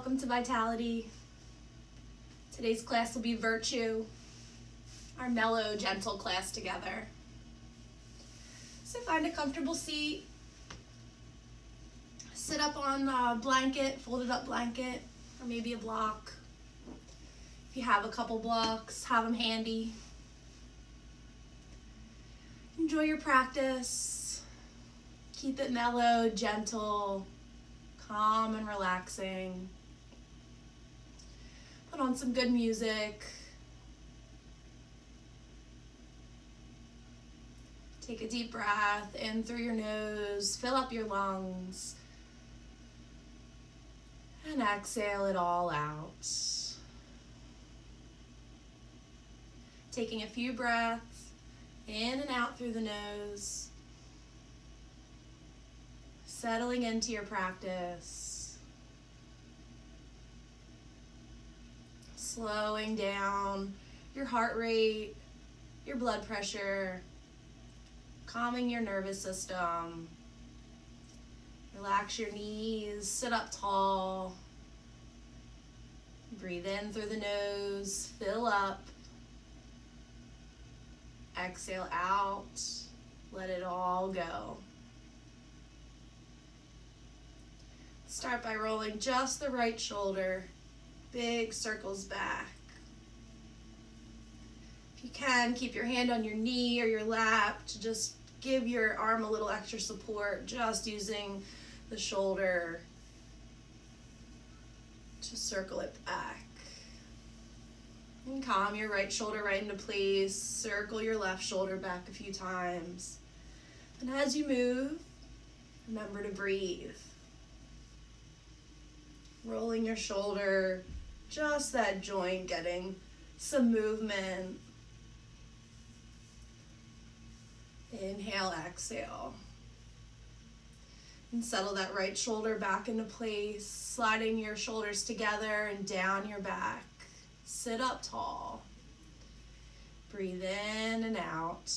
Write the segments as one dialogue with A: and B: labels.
A: Welcome to Vitality. Today's class will be Virtue, our mellow, gentle class together. So find a comfortable seat. Sit up on a blanket, folded up blanket, or maybe a block. If you have a couple blocks, have them handy. Enjoy your practice. Keep it mellow, gentle, calm and relaxing. Put on some good music. Take a deep breath in through your nose, fill up your lungs, and exhale it all out. Taking a few breaths in and out through the nose. Settling into your practice. Slowing down your heart rate, your blood pressure, calming your nervous system. Relax your knees, sit up tall. Breathe in through the nose, fill up. Exhale out, let it all go. Start by rolling just the right shoulder, big circles back. If you can, keep your hand on your knee or your lap to just give your arm a little extra support, just using the shoulder to circle it back. And calm your right shoulder right into place, circle your left shoulder back a few times. And as you move, remember to breathe. Rolling your shoulder, just that joint getting some movement. Inhale, exhale. And settle that right shoulder back into place, sliding your shoulders together and down your back. Sit up tall. Breathe in and out.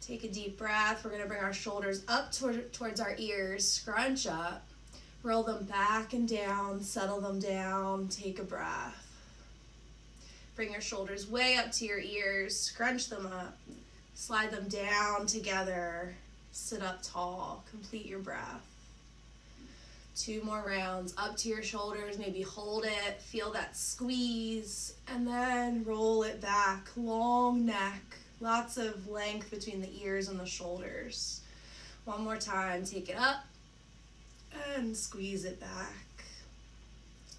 A: Take a deep breath. We're going to bring our shoulders up towards our ears. Scrunch up. Roll them back and down. Settle them down. Take a breath. Bring your shoulders way up to your ears. Scrunch them up. Slide them down together. Sit up tall. Complete your breath. 2 more rounds. Up to your shoulders. Maybe hold it. Feel that squeeze. And then roll it back. Long neck. Lots of length between the ears and the shoulders. One more time. Take it up and squeeze it back.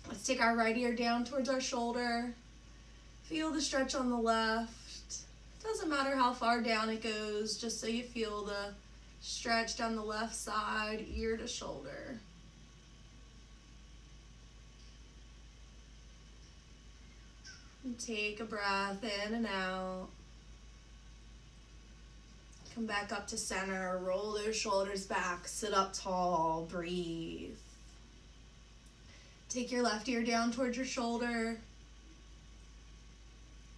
A: Let's take our right ear down towards our shoulder. Feel the stretch on the left. Doesn't matter how far down it goes, just so you feel the stretch down the left side, ear to shoulder. And take a breath in and out. Come back up to center, roll those shoulders back, sit up tall, breathe. Take your left ear down towards your shoulder.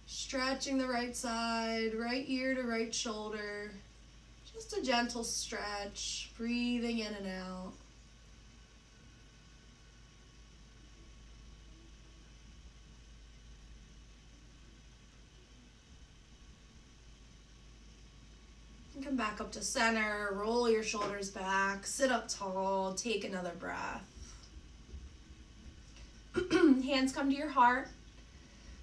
A: Stretching the right side, right ear to right shoulder. Just a gentle stretch, breathing in and out. Come back up to center, roll your shoulders back, sit up tall, take another breath. Hands come to your heart.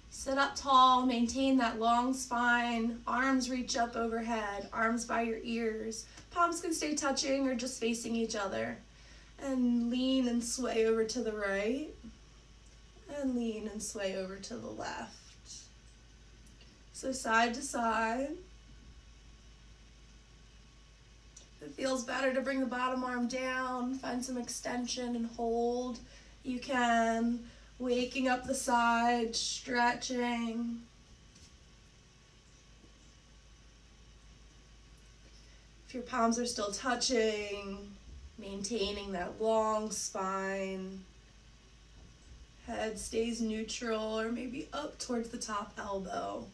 A: Sit up tall, maintain that long spine, arms reach up overhead, arms by your ears. Palms can stay touching or just facing each other. And lean and sway over to the right, and lean and sway over to the left. So side to side. If it feels better to bring the bottom arm down, find some extension and hold. You can. Waking up the side, stretching. If your palms are still touching, maintaining that long spine. Head stays neutral or maybe up towards the top elbow.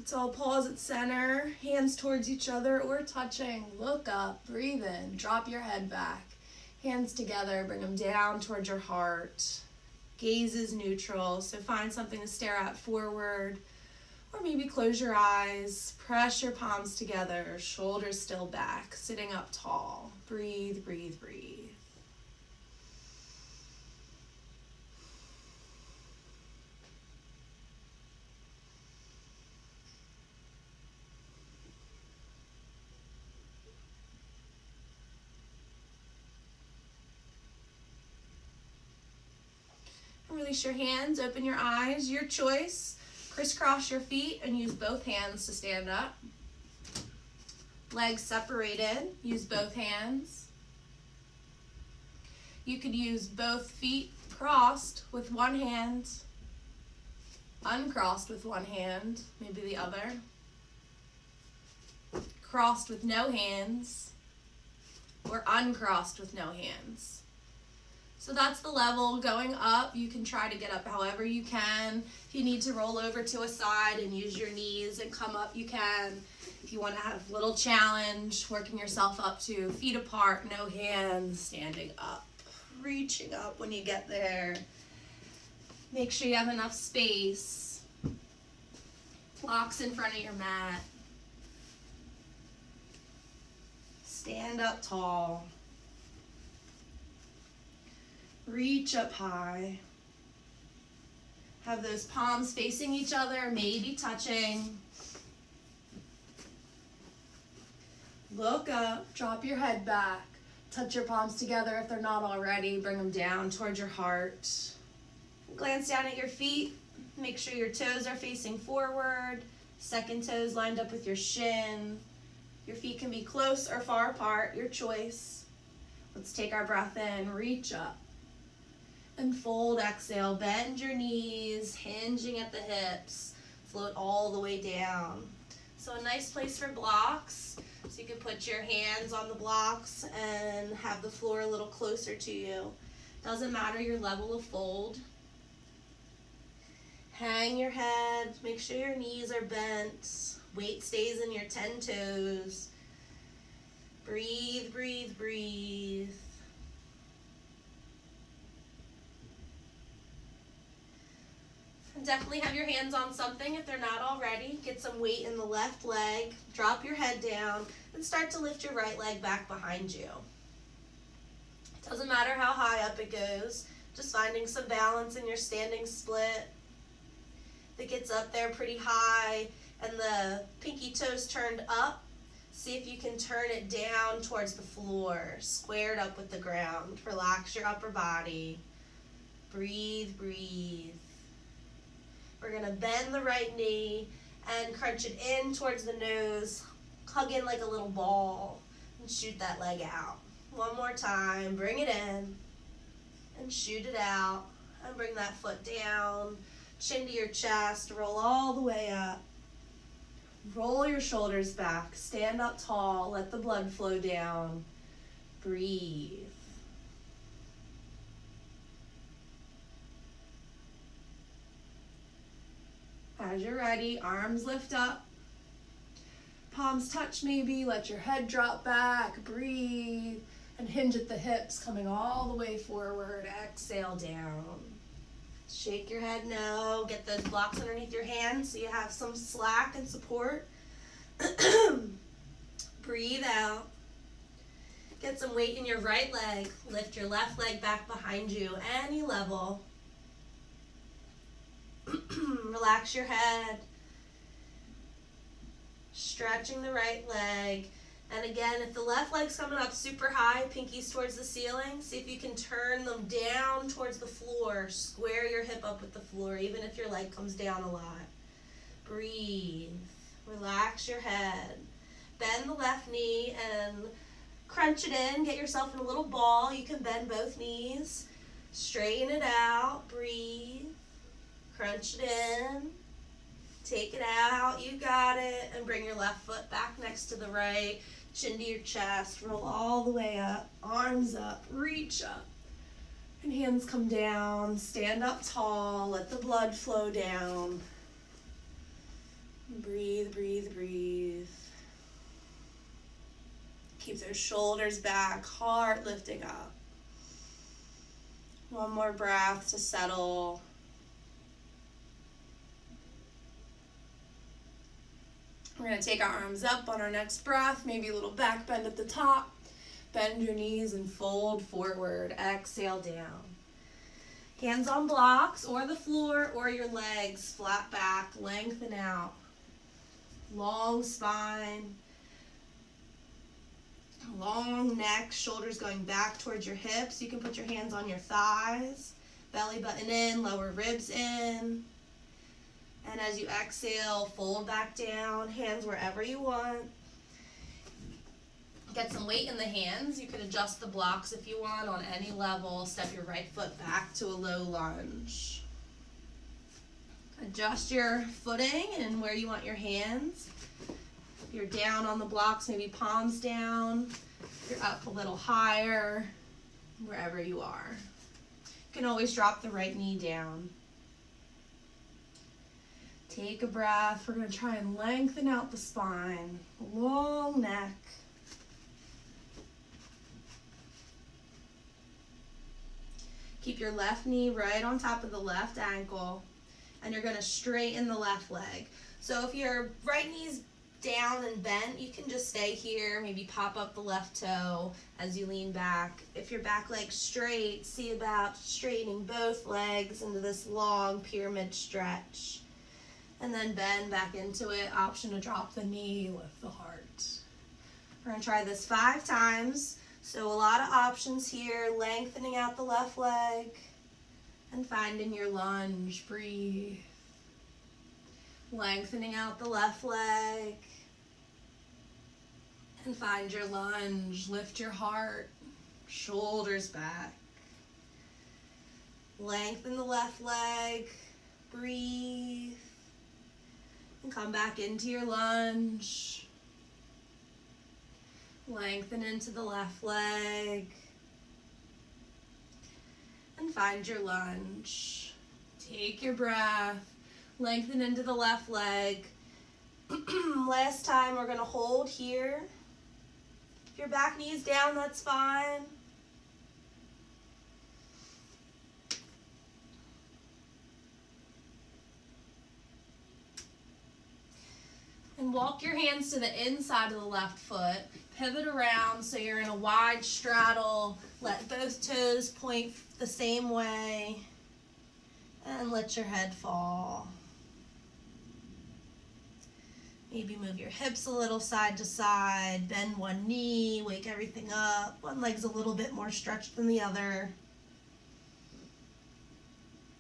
A: So pause at center, hands towards each other or touching. Look up, breathe in, drop your head back. Hands together, bring them down towards your heart. Gaze is neutral, so find something to stare at forward. Or maybe close your eyes, press your palms together, shoulders still back, sitting up tall. Breathe, breathe, breathe. Release your hands, open your eyes, your choice. Crisscross your feet and use both hands to stand up. Legs separated, use both hands. You could use both feet crossed with one hand, uncrossed with one hand, maybe the other. Crossed with no hands, or uncrossed with no hands. So that's the level. Going up, you can try to get up however you can. If you need to roll over to a side and use your knees and come up, you can. If you want to have a little challenge, working yourself up to feet apart, no hands, standing up, reaching up when you get there. Make sure you have enough space. Blocks in front of your mat. Stand up tall. Reach up high. Have those palms facing each other, maybe touching. Look up, drop your head back. Touch your palms together if they're not already. Bring them down towards your heart. Glance down at your feet. Make sure your toes are facing forward. Second toes lined up with your shin. Your feet can be close or far apart, your choice. Let's take our breath in, reach up. And fold, exhale, bend your knees, hinging at the hips, float all the way down. So a nice place for blocks. So you can put your hands on the blocks and have the floor a little closer to you. Doesn't matter your level of fold. Hang your head, make sure your knees are bent. Weight stays in your 10 toes. Breathe, breathe, breathe. Definitely have your hands on something if they're not already. Get some weight in the left leg. Drop your head down and start to lift your right leg back behind you. Doesn't matter how high up it goes. Just finding some balance in your standing split. If it gets up there pretty high and the pinky toes turned up, see if you can turn it down towards the floor, squared up with the ground. Relax your upper body. Breathe, breathe. We're going to bend the right knee and crunch it in towards the nose. Hug in like a little ball and shoot that leg out. One more time. Bring it in and shoot it out. And bring that foot down. Chin to your chest. Roll all the way up. Roll your shoulders back. Stand up tall. Let the blood flow down. Breathe. As you're ready, arms lift up, palms touch maybe, let your head drop back, breathe, and hinge at the hips, coming all the way forward, exhale down. Shake your head no, get those blocks underneath your hands so you have some slack and support. Breathe out. Get some weight in your right leg, lift your left leg back behind you, any level. Relax your head. Stretching the right leg. And again, if the left leg's coming up super high, pinkies towards the ceiling, see if you can turn them down towards the floor. Square your hip up with the floor, even if your leg comes down a lot. Breathe. Relax your head. Bend the left knee and crunch it in. Get yourself in a little ball. You can bend both knees. Straighten it out. Breathe. Crunch it in. Take it out. You got it. And bring your left foot back next to the right. Chin to your chest. Roll all the way up. Arms up. Reach up. And hands come down. Stand up tall. Let the blood flow down. Breathe, breathe, breathe. Keep those shoulders back, heart lifting up. One more breath to settle. We're going to take our arms up on our next breath, maybe a little back bend at the top. Bend your knees and fold forward. Exhale down. Hands on blocks or the floor or your legs, flat back, lengthen out. Long spine. Long neck, shoulders going back towards your hips. You can put your hands on your thighs. Belly button in, lower ribs in. And as you exhale, fold back down, hands wherever you want. Get some weight in the hands. You can adjust the blocks if you want on any level. Step your right foot back to a low lunge. Adjust your footing and where you want your hands. If you're down on the blocks, maybe palms down. If you're up a little higher, wherever you are. You can always drop the right knee down. Take a breath. We're going to try and lengthen out the spine. Long neck. Keep your left knee right on top of the left ankle, and you're going to straighten the left leg. So if your right knee's down and bent, you can just stay here, maybe pop up the left toe as you lean back. If your back leg's straight, see about straightening both legs into this long pyramid stretch. And then bend back into it. Option to drop the knee, lift the heart. We're going to try this 5 times. So a lot of options here. Lengthening out the left leg and finding your lunge. Breathe. Lengthening out the left leg and find your lunge. Lift your heart. Shoulders back. Lengthen the left leg. Breathe. And come back into your lunge. Lengthen into the left leg. And find your lunge. Take your breath. Lengthen into the left leg. Last time, we're going to hold here. If your back knee's down, that's fine. And walk your hands to the inside of the left foot. Pivot around so you're in a wide straddle. Let both toes point the same way. And let your head fall. Maybe move your hips a little side to side. Bend one knee. Wake everything up. One leg's a little bit more stretched than the other.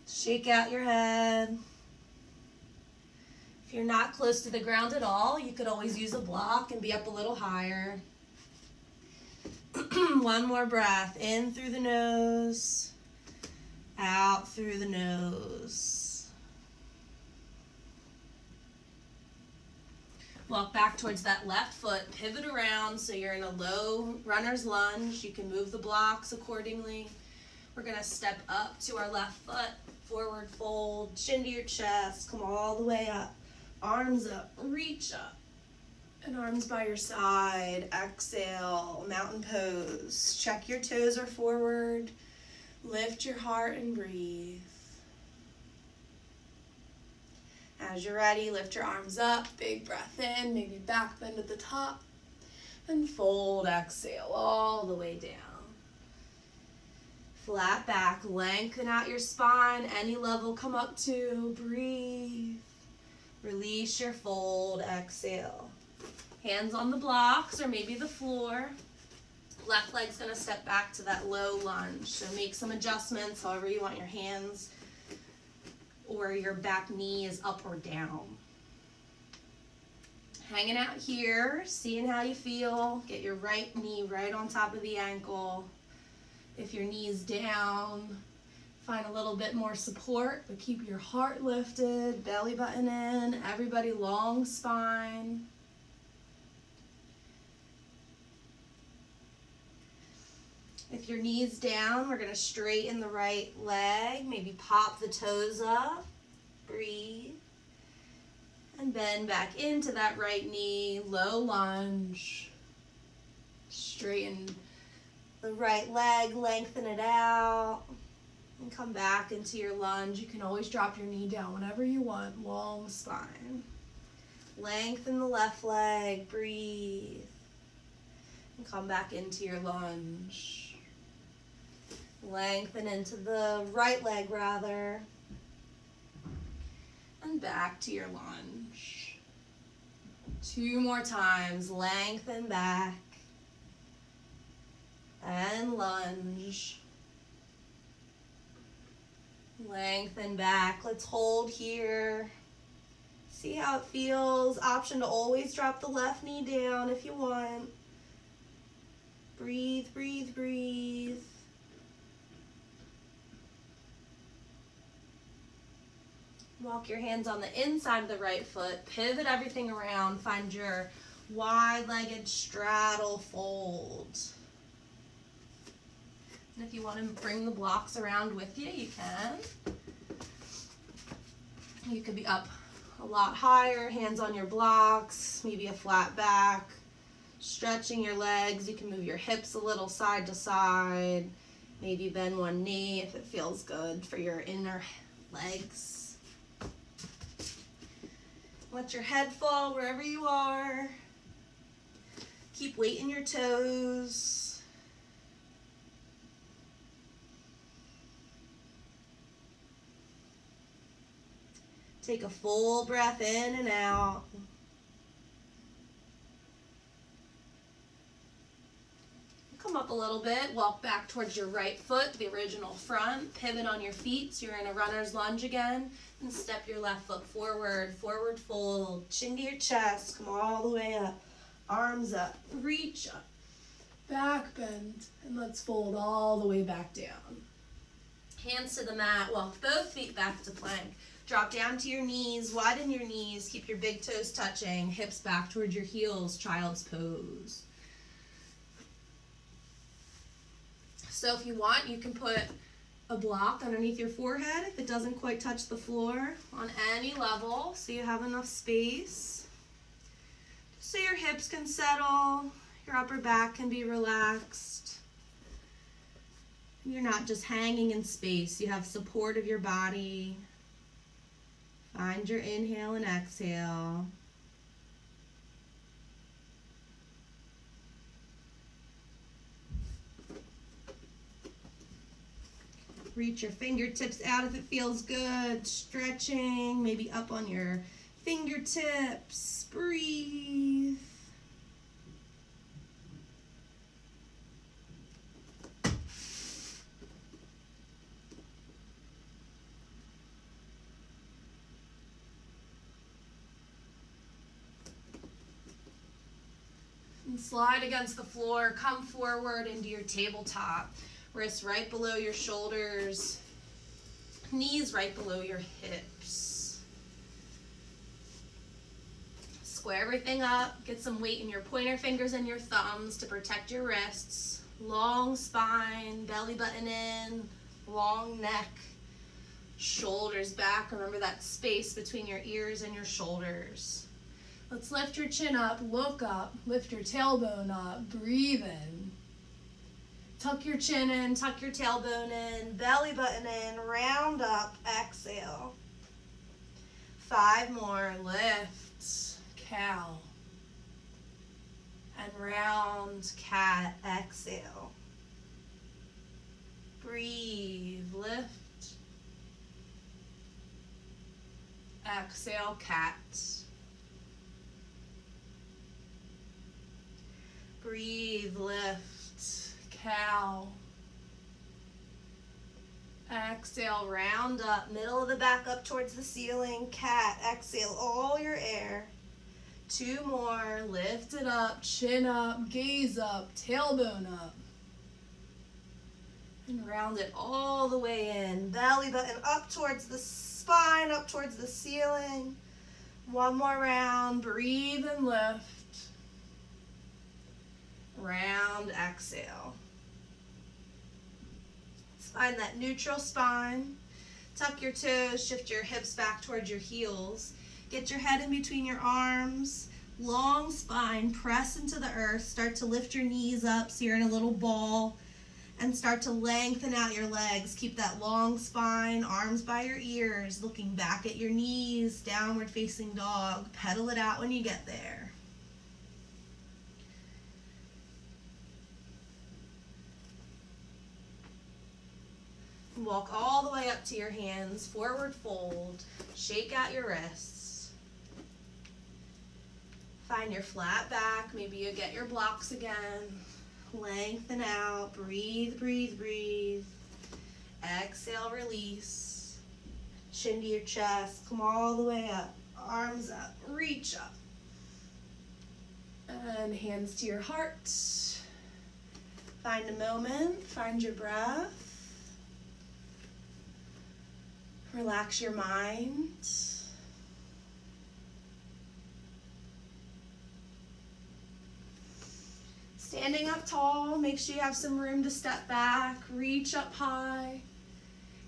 A: Shake out your head. If you're not close to the ground at all, you could always use a block and be up a little higher. One more breath. In through the nose, out through the nose. Walk back towards that left foot. Pivot around so you're in a low runner's lunge. You can move the blocks accordingly. We're going to step up to our left foot. Forward fold, chin to your chest. Come all the way up. Arms up, reach up, and arms by your side. Exhale, mountain pose. Check your toes are forward. Lift your heart and breathe. As you're ready, lift your arms up. Big breath in, maybe back bend at the top. And fold, exhale, all the way down. Flat back, lengthen out your spine. Any level come up to. Breathe. Release your fold, exhale. Hands on the blocks or maybe the floor. Left leg's going to step back to that low lunge. So make some adjustments however you want your hands or your back knee is up or down. Hanging out here, seeing how you feel. Get your right knee right on top of the ankle. If your knee's down, find a little bit more support, but keep your heart lifted, belly button in, everybody long spine. If your knee's down, we're going to straighten the right leg, maybe pop the toes up, breathe, And bend back into that right knee, low lunge. Straighten the right leg, lengthen it out. And come back into your lunge. You can always drop your knee down whenever you want. Long spine. Lengthen the left leg, breathe. And come back into your lunge. Lengthen into the right leg rather. And back to your lunge. 2 more times. Lengthen back. And lunge. Lengthen back. Let's hold here. See how it feels. Option to always drop the left knee down if you want. Breathe, breathe, breathe. Walk your hands on the inside of the right foot. Pivot everything around. Find your wide-legged straddle fold. And if you want to bring the blocks around with you, you can. You could be up a lot higher, hands on your blocks, maybe a flat back. Stretching your legs. You can move your hips a little side to side. Maybe bend one knee if it feels good for your inner legs. Let your head fall wherever you are. Keep weight in your toes. Take a full breath in and out. Come up a little bit, walk back towards your right foot, the original front, pivot on your feet so you're in a runner's lunge again, and step your left foot forward, forward fold, chin to your chest, come all the way up, arms up, reach up, back bend, and let's fold all the way back down. Hands to the mat, walk both feet back to plank. Drop down to your knees, widen your knees, keep your big toes touching, hips back towards your heels, child's pose. So if you want, you can put a block underneath your forehead if it doesn't quite touch the floor on any level, so you have enough space. So your hips can settle, your upper back can be relaxed. You're not just hanging in space, you have support of your body. Find your inhale and exhale. Reach your fingertips out if it feels good. Stretching, maybe up on your fingertips. Breathe. And slide against the floor. Come forward into your tabletop. Wrists right below your shoulders, knees right below your hips. Square everything up, get some weight in your pointer fingers and your thumbs to protect your wrists. Long spine, belly button in, long neck, shoulders back. Remember that space between your ears and your shoulders. Let's lift your chin up, look up, lift your tailbone up, breathe in. Tuck your chin in, tuck your tailbone in, belly button in, round up, exhale. 5 more, lift, cow. And round, cat, exhale. Breathe, lift. Exhale, cat. Breathe, lift. Cow. Exhale, round up, middle of the back up towards the ceiling, cat. Exhale all your air. 2 more, lift it up, chin up, gaze up, tailbone up. And round it all the way in, belly button up towards the spine, up towards the ceiling. 1 more round, breathe and lift. Round, exhale. Find that neutral spine. Tuck your toes, shift your hips back towards your heels. Get your head in between your arms. Long spine, press into the earth. Start to lift your knees up so you're in a little ball. And start to lengthen out your legs. Keep that long spine, arms by your ears, looking back at your knees, downward facing dog. Pedal it out when you get there. Walk all the way up to your hands, forward fold. Shake out your wrists. Find your flat back. Maybe you get your blocks again. Lengthen out, breathe, breathe, breathe. Exhale, release. Chin to your chest, come all the way up. Arms up, reach up. And hands to your heart. Find a moment, find your breath. Relax your mind. Standing up tall, make sure you have some room to step back, reach up high.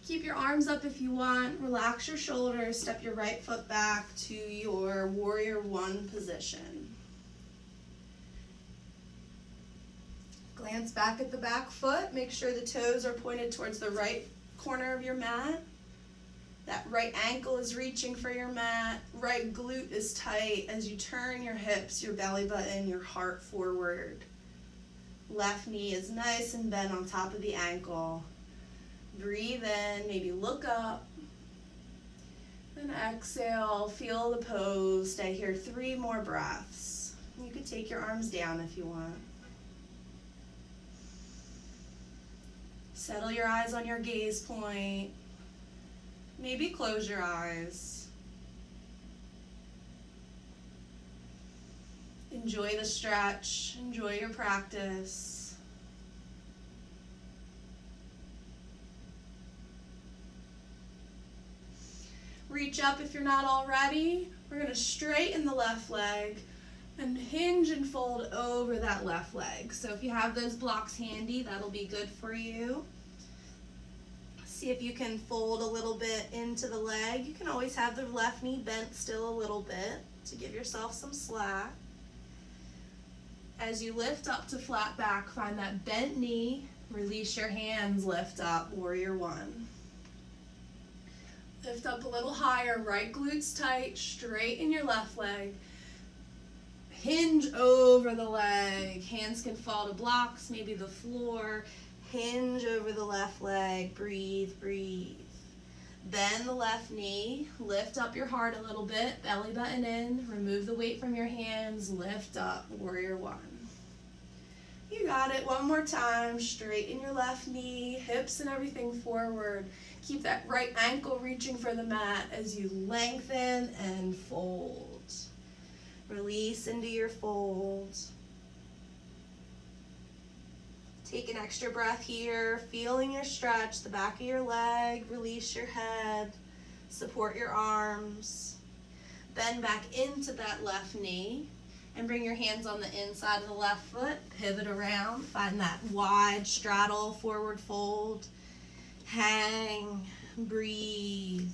A: Keep your arms up if you want, relax your shoulders, step your right foot back to your warrior one position. Glance back at the back foot, make sure the toes are pointed towards the right corner of your mat. That right ankle is reaching for your mat, right glute is tight as you turn your hips, your belly button, your heart forward. Left knee is nice and bent on top of the ankle. Breathe in, maybe look up. And exhale, feel the pose. Stay here 3 more breaths. You could take your arms down if you want. Settle your eyes on your gaze point. Maybe close your eyes. Enjoy the stretch, enjoy your practice. Reach up if you're not already. We're going to straighten the left leg and hinge and fold over that left leg. So if you have those blocks handy, that'll be good for you. See if you can fold a little bit into the leg. You can always have the left knee bent still a little bit to give yourself some slack. As you lift up to flat back, find that bent knee, release your hands, lift up, warrior one. Lift up a little higher, right glute's tight, straighten your left leg. Hinge over the leg, hands can fall to blocks, maybe the floor. Hinge over the left leg, breathe, breathe. Bend the left knee, lift up your heart a little bit, belly button in, remove the weight from your hands, lift up, warrior one. You got it, one more time, straighten your left knee, hips and everything forward. Keep that right ankle reaching for the mat as you lengthen and fold. Release into your fold. Take an extra breath here, feeling your stretch, the back of your leg, release your head, support your arms. Bend back into that left knee and bring your hands on the inside of the left foot, pivot around, find that wide straddle, forward fold, hang, breathe,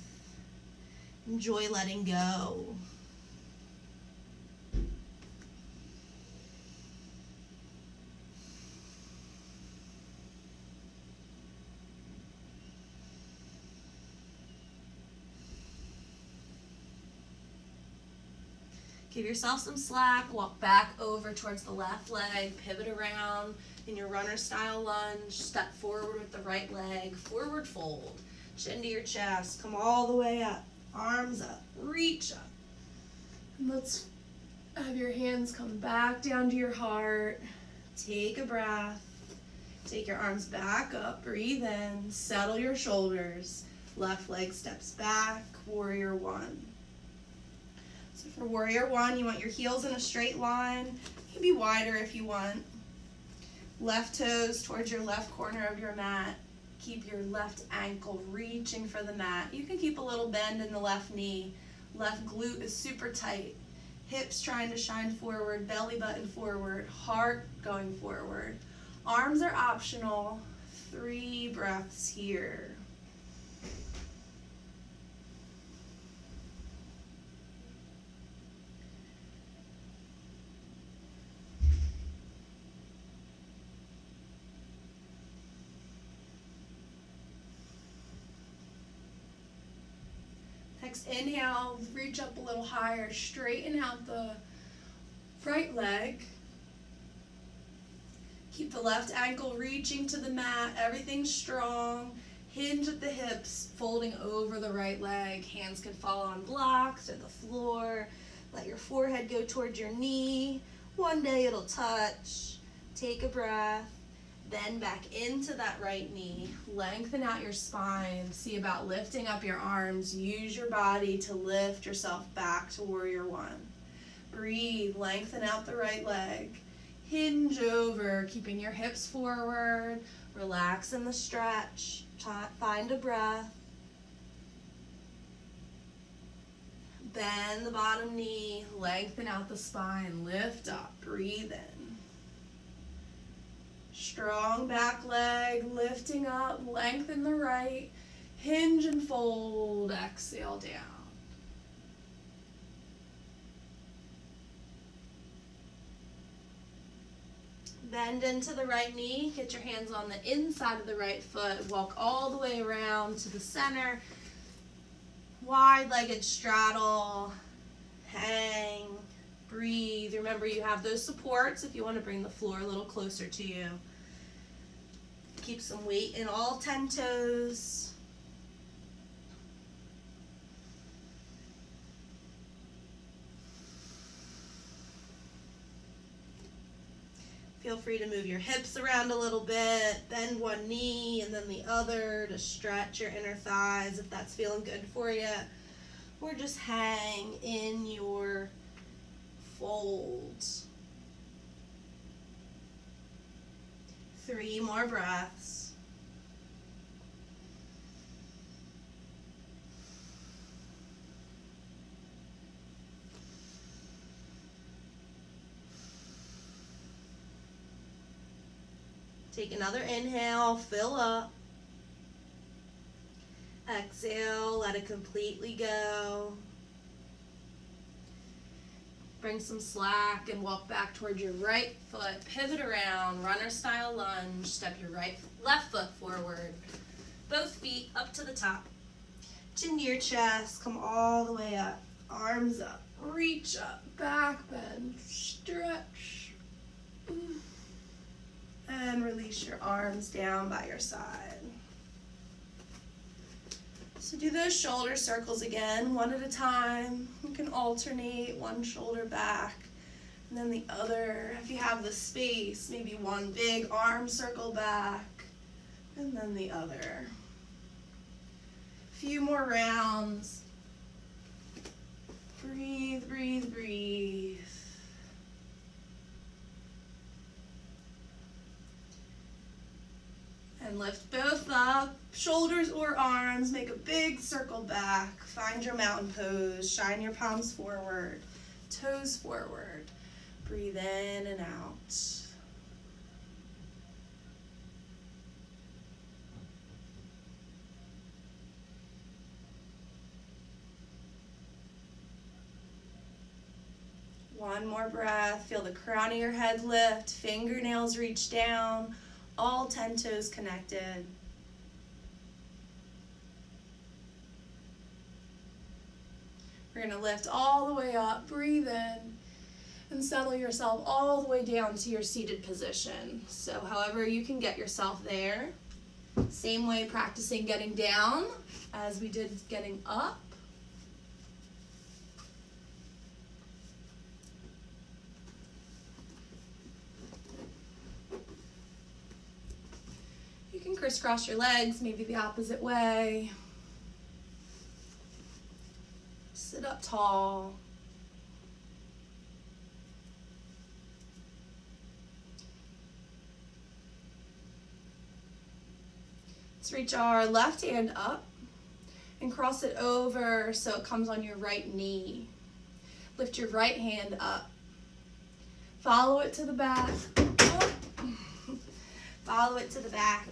A: enjoy letting go. Give yourself some slack, walk back over towards the left leg, pivot around in your runner style lunge, step forward with the right leg, forward fold, chin to your chest, come all the way up, arms up, reach up. And let's have your hands come back down to your heart, take a breath, take your arms back up, breathe in, settle your shoulders, left leg steps back, warrior one. So for warrior one, you want your heels in a straight line. You can be wider if you want. Left toes towards your left corner of your mat. Keep your left ankle reaching for the mat. You can keep a little bend in the left knee. Left glute is super tight. Hips trying to shine forward, belly button forward, heart going forward. Arms are optional. 3 breaths here. Next, inhale, reach up a little higher, straighten out the right leg. Keep the left ankle reaching to the mat, everything strong. Hinge at the hips, folding over the right leg. Hands can fall on blocks or the floor. Let your forehead go towards your knee. One day it'll touch. Take a breath. Then back into that right knee. Lengthen out your spine. See about lifting up your arms. Use your body to lift yourself back to warrior one. Breathe, lengthen out the right leg. Hinge over, keeping your hips forward. Relax in the stretch. Find a breath. Bend the bottom knee, lengthen out the spine, lift up, breathe in. Strong back leg, lifting up, lengthen the right, hinge and fold, exhale down. Bend into the right knee, get your hands on the inside of the right foot, walk all the way around to the center, wide-legged straddle, hang, breathe. Remember you have those supports if you want to bring the floor a little closer to you. Keep some weight in all 10 toes. Feel free to move your hips around a little bit, bend one knee and then the other to stretch your inner thighs if that's feeling good for you. Or just hang in your folds. 3 more breaths. Take another inhale, fill up. Exhale, let it completely go. Bring some slack and walk back towards your right foot. Pivot around, runner style lunge. Step your left foot forward. Both feet up to the top. Chin to your chest, come all the way up. Arms up, reach up, back bend, stretch. And release your arms down by your side. So do those shoulder circles again, one at a time. You can alternate one shoulder back and then the other. If you have the space, maybe one big arm circle back and then the other. A few more rounds. Breathe, breathe, breathe. And lift both up, shoulders or arms, make a big circle back. Find your mountain pose, shine your palms forward, toes forward. Breathe in and out. One more breath, feel the crown of your head lift, fingernails reach down. All 10 toes connected. We're going to lift all the way up, breathe in, and settle yourself all the way down to your seated position. So however you can get yourself there. Same way practicing getting down as we did getting up. You can crisscross your legs, maybe the opposite way. Sit up tall. Let's reach our left hand up and cross it over so it comes on your right knee. Lift your right hand up. Follow it to the back. Up. Follow it to the back.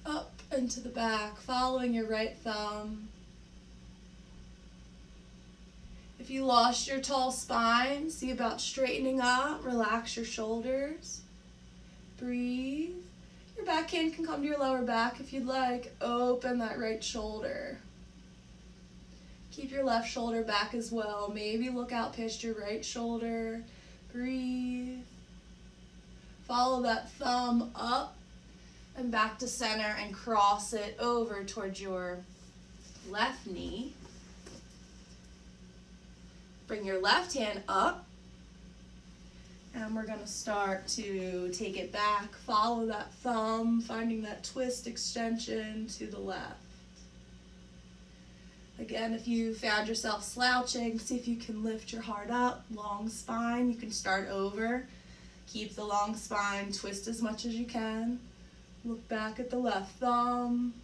A: Up and to the back, following your right thumb. If you lost your tall spine, see about straightening up, relax your shoulders. Breathe. Your back hand can come to your lower back if you'd like. Open that right shoulder. Keep your left shoulder back as well. Maybe look out past your right shoulder. Breathe. Follow that thumb up and back to center and cross it over towards your left knee. Bring your left hand up. And we're going to start to take it back. Follow that thumb, finding that twist extension to the left. Again, if you found yourself slouching, see if you can lift your heart up. Long spine, you can start over. Keep the long spine, twist as much as you can. Look back at the left thumb.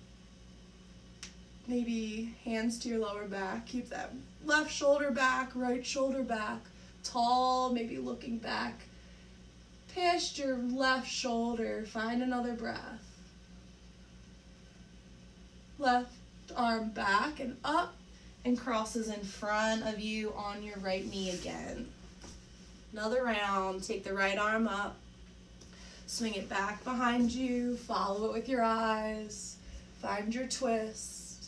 A: Maybe hands to your lower back. Keep that left shoulder back, right shoulder back. Tall, maybe looking back past your left shoulder. Find another breath. Left arm back and up and crosses in front of you on your right knee again. Another round. Take the right arm up. Swing it back behind you. Follow it with your eyes. Find your twist.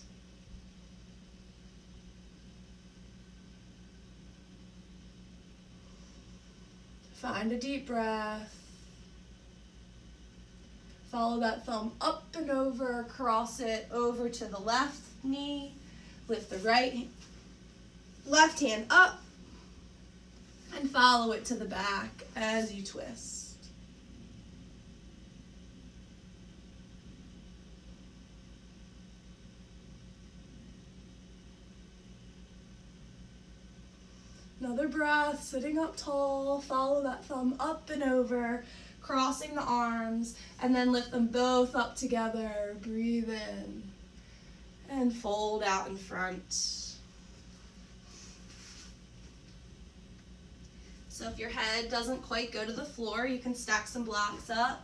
A: Find a deep breath. Follow that thumb up and over, cross it over to the left knee. Lift the left hand up and follow it to the back as you twist. Another breath, sitting up tall, follow that thumb up and over, crossing the arms, and then lift them both up together. Breathe in and fold out in front. So if your head doesn't quite go to the floor, you can stack some blocks up.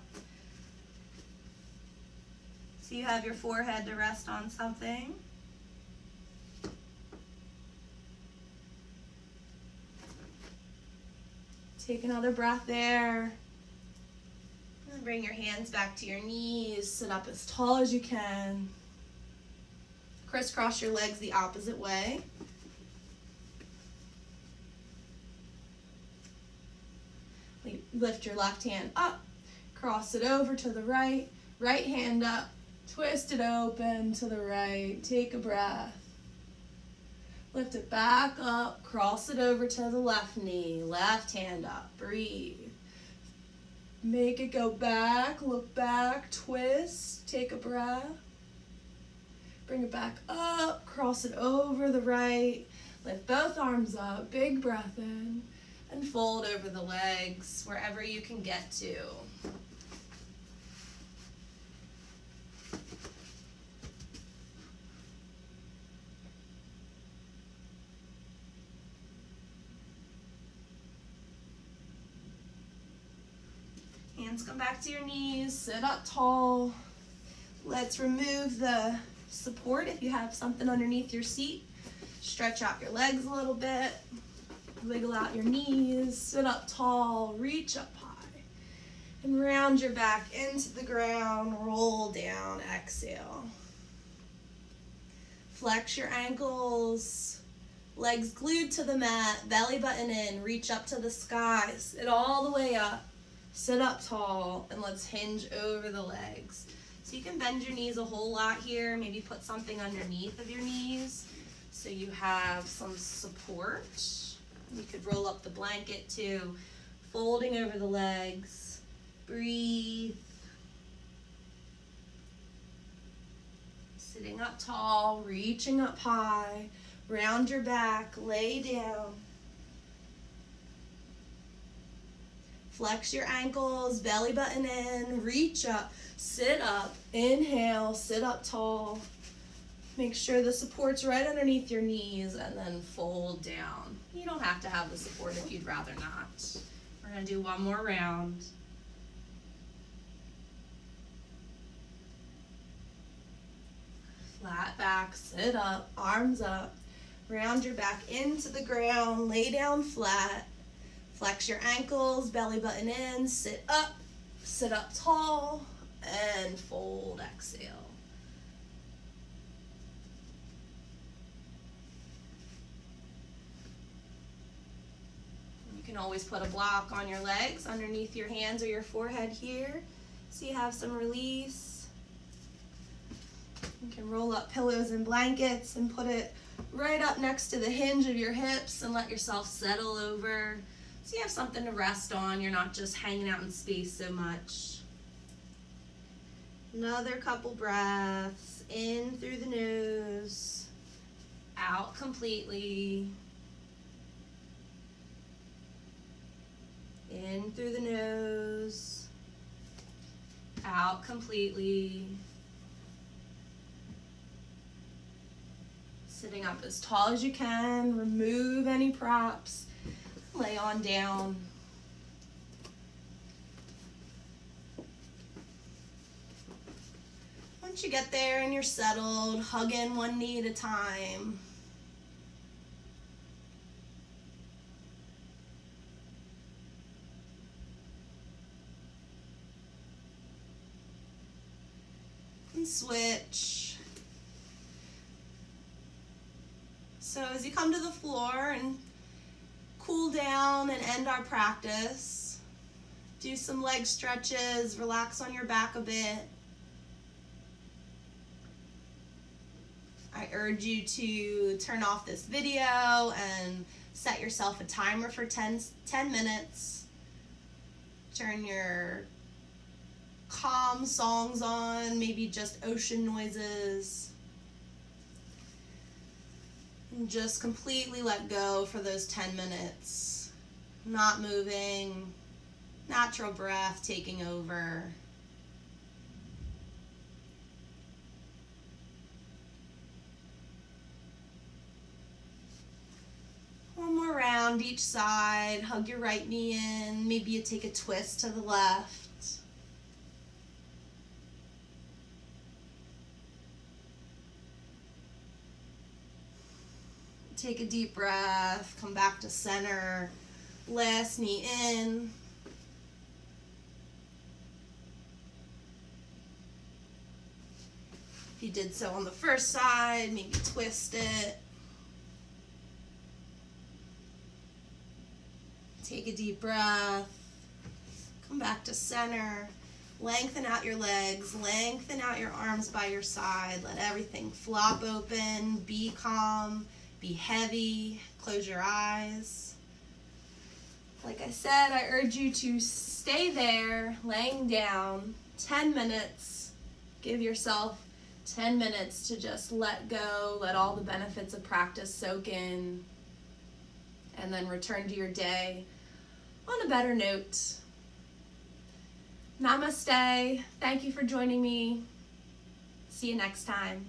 A: So you have your forehead to rest on something. Take another breath there. And bring your hands back to your knees. Sit up as tall as you can. Crisscross your legs the opposite way. Lift your left hand up. Cross it over to the right. Right hand up. Twist it open to the right. Take a breath. Lift it back up, cross it over to the left knee, left hand up, breathe. Make it go back, look back, twist, take a breath. Bring it back up, cross it over the right, lift both arms up, big breath in, and fold over the legs wherever you can get to. Hands come back to your knees, sit up tall. Let's remove the support if you have something underneath your seat. Stretch out your legs a little bit. Wiggle out your knees, sit up tall, reach up high. And round your back into the ground, roll down, exhale. Flex your ankles, legs glued to the mat, belly button in, reach up to the sky, sit all the way up. Sit up tall, and let's hinge over the legs. So you can bend your knees a whole lot here, maybe put something underneath of your knees so you have some support. You could roll up the blanket too, folding over the legs. Breathe. Sitting up tall, reaching up high, round your back, lay down. Flex your ankles, belly button in, reach up, sit up, inhale, sit up tall. Make sure the support's right underneath your knees and then fold down. You don't have to have the support if you'd rather not. We're gonna do one more round. Flat back, sit up, arms up, round your back into the ground, lay down flat. Flex your ankles, belly button in, sit up tall, and fold, exhale. always put a block on your legs underneath your hands or your forehead here so you have some release. You can roll up pillows and blankets and put it right up next to the hinge of your hips and let yourself settle over so you have something to rest on. You're not just hanging out in space so much. Another couple breaths in through the nose, out completely. In through the nose, out completely. Sitting up as tall as you can, remove any props, lay on down. Once you get there and you're settled, hug in one knee at a time. And switch. So as you come to the floor and cool down and end our practice, do some leg stretches, relax on your back a bit. I urge you to turn off this video and set yourself a timer for 10 minutes. Turn your calm songs on, maybe just ocean noises. And just completely let go for those 10 minutes. Not moving, natural breath taking over. One more round each side. Hug your right knee in. Maybe you take a twist to the left. Take a deep breath. Come back to center. Last knee in. If you did so on the first side, maybe twist it. Take a deep breath, come back to center, lengthen out your legs, lengthen out your arms by your side, let everything flop open, be calm, be heavy, close your eyes. Like I said, I urge you to stay there, laying down, 10 minutes, give yourself 10 minutes to just let go, let all the benefits of practice soak in, and then return to your day on a better note. Namaste. Thank you for joining me. See you next time.